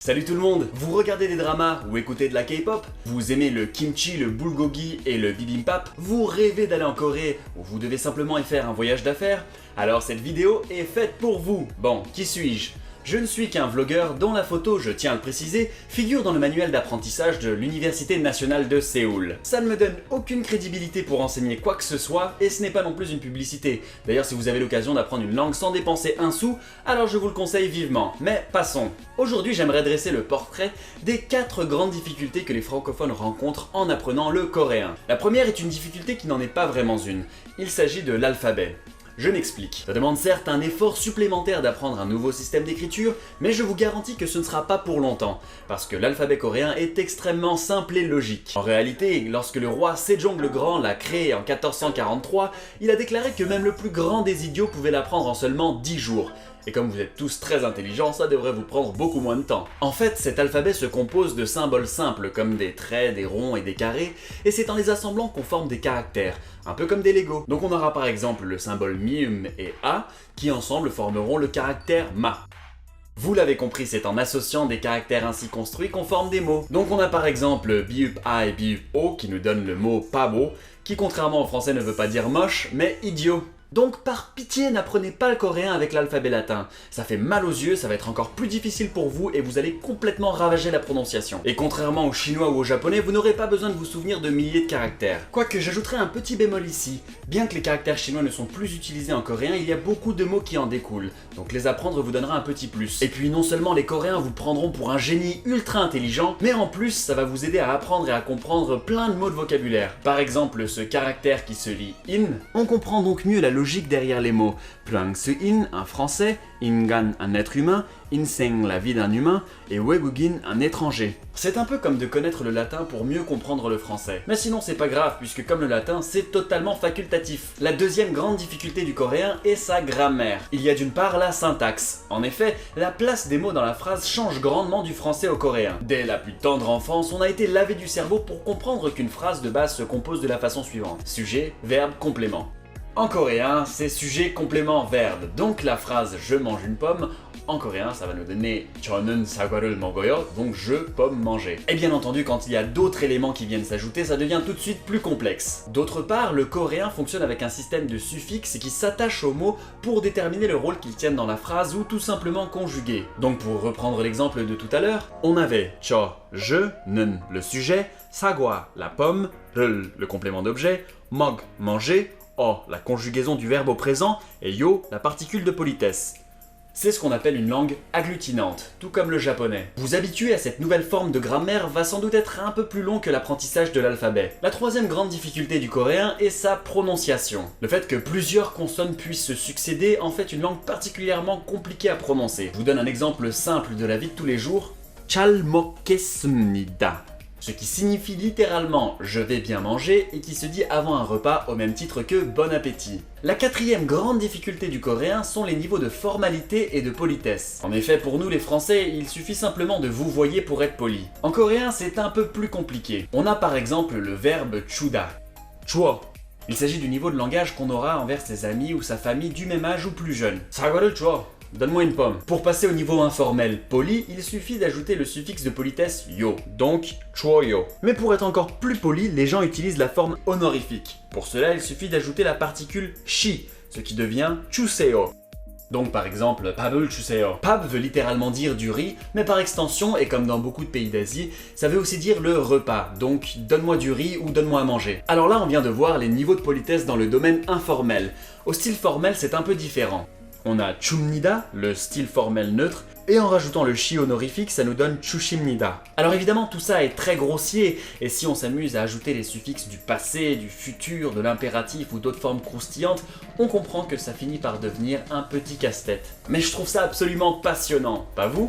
Salut tout le monde! Vous regardez des dramas ou écoutez de la K-pop? Vous aimez le kimchi, le bulgogi et le bibimbap? Vous rêvez d'aller en Corée ou vous devez simplement y faire un voyage d'affaires? Alors cette vidéo est faite pour vous! Bon, qui suis-je? Je ne suis qu'un vlogueur dont la photo, je tiens à le préciser, figure dans le manuel d'apprentissage de l'Université nationale de Séoul. Ça ne me donne aucune crédibilité pour enseigner quoi que ce soit, et ce n'est pas non plus une publicité. D'ailleurs, si vous avez l'occasion d'apprendre une langue sans dépenser un sou, alors je vous le conseille vivement. Mais passons. Aujourd'hui, j'aimerais dresser le portrait des 4 grandes difficultés que les francophones rencontrent en apprenant le coréen. La première est une difficulté qui n'en est pas vraiment une. Il s'agit de l'alphabet. Je m'explique. Ça demande certes un effort supplémentaire d'apprendre un nouveau système d'écriture, mais je vous garantis que ce ne sera pas pour longtemps, parce que l'alphabet coréen est extrêmement simple et logique. En réalité, lorsque le roi Sejong le Grand l'a créé en 1443, il a déclaré que même le plus grand des idiots pouvait l'apprendre en seulement 10 jours. Et comme vous êtes tous très intelligents, ça devrait vous prendre beaucoup moins de temps. En fait, cet alphabet se compose de symboles simples comme des traits, des ronds et des carrés, et c'est en les assemblant qu'on forme des caractères, un peu comme des Lego. Donc on aura par exemple le symbole mium et a, qui ensemble formeront le caractère ma. Vous l'avez compris, c'est en associant des caractères ainsi construits qu'on forme des mots. Donc on a par exemple biup a et biup o qui nous donnent le mot pas beau, qui contrairement au français ne veut pas dire moche, mais idiot. Donc par pitié, n'apprenez pas le coréen avec l'alphabet latin. Ça fait mal aux yeux, ça va être encore plus difficile pour vous et vous allez complètement ravager la prononciation. Et contrairement au chinois ou au japonais, vous n'aurez pas besoin de vous souvenir de milliers de caractères. Quoique j'ajouterai un petit bémol ici. Bien que les caractères chinois ne sont plus utilisés en coréen, il y a beaucoup de mots qui en découlent. Donc les apprendre vous donnera un petit plus. Et puis non seulement les coréens vous prendront pour un génie ultra intelligent, mais en plus ça va vous aider à apprendre et à comprendre plein de mots de vocabulaire. Par exemple ce caractère qui se lit in, on comprend donc mieux la logique derrière les mots. Plang-se-in, un français, ingan, un être humain, inseng, la vie d'un humain, et wegugin, un étranger. C'est un peu comme de connaître le latin pour mieux comprendre le français. Mais sinon c'est pas grave, puisque comme le latin, c'est totalement facultatif. La deuxième grande difficulté du coréen est sa grammaire. Il y a d'une part la syntaxe. En effet, la place des mots dans la phrase change grandement du français au coréen. Dès la plus tendre enfance, on a été lavé du cerveau pour comprendre qu'une phrase de base se compose de la façon suivante. Sujet, verbe, complément. En coréen, c'est sujet, complément, verbe. Donc la phrase « je mange une pomme », en coréen, ça va nous donner « 저는 사과를 먹어요 », donc « je, pomme, manger ». Et bien entendu, quand il y a d'autres éléments qui viennent s'ajouter, ça devient tout de suite plus complexe. D'autre part, le coréen fonctionne avec un système de suffixes qui s'attachent aux mots pour déterminer le rôle qu'ils tiennent dans la phrase ou tout simplement conjuguer. Donc pour reprendre l'exemple de tout à l'heure, on avait « 저 », je, 는, le sujet, 사과, la pomme, 를, le complément d'objet, 먹, manger, o, la conjugaison du verbe au présent, et yo, la particule de politesse. C'est ce qu'on appelle une langue agglutinante, tout comme le japonais. Vous habituer à cette nouvelle forme de grammaire va sans doute être un peu plus long que l'apprentissage de l'alphabet. La troisième grande difficulté du coréen est sa prononciation. Le fait que plusieurs consonnes puissent se succéder en fait une langue particulièrement compliquée à prononcer. Je vous donne un exemple simple de la vie de tous les jours. 잘 먹겠습니다. Ce qui signifie littéralement « je vais bien manger » et qui se dit avant un repas au même titre que « bon appétit ». La quatrième grande difficulté du coréen sont les niveaux de formalité et de politesse. En effet, pour nous les Français, il suffit simplement de vous voyer pour être poli. En coréen, c'est un peu plus compliqué. On a par exemple le verbe chuda. Chuo. Il s'agit du niveau de langage qu'on aura envers ses amis ou sa famille du même âge ou plus jeune. 사과를 줘. Donne-moi une pomme. Pour passer au niveau informel, poli, il suffit d'ajouter le suffixe de politesse yo, donc choyo. Mais pour être encore plus poli, les gens utilisent la forme honorifique. Pour cela, il suffit d'ajouter la particule shi, ce qui devient chuseo. Donc par exemple, 밥을 주세요. Pab veut littéralement dire du riz, mais par extension, et comme dans beaucoup de pays d'Asie, ça veut aussi dire le repas, donc donne-moi du riz ou donne-moi à manger. Alors là, on vient de voir les niveaux de politesse dans le domaine informel. Au style formel, c'est un peu différent. On a 춥니다, le style formel neutre, et en rajoutant le shi honorifique, ça nous donne chushimnida. Alors évidemment, tout ça est très grossier, et si on s'amuse à ajouter les suffixes du passé, du futur, de l'impératif ou d'autres formes croustillantes, on comprend que ça finit par devenir un petit casse-tête. Mais je trouve ça absolument passionnant, pas vous ?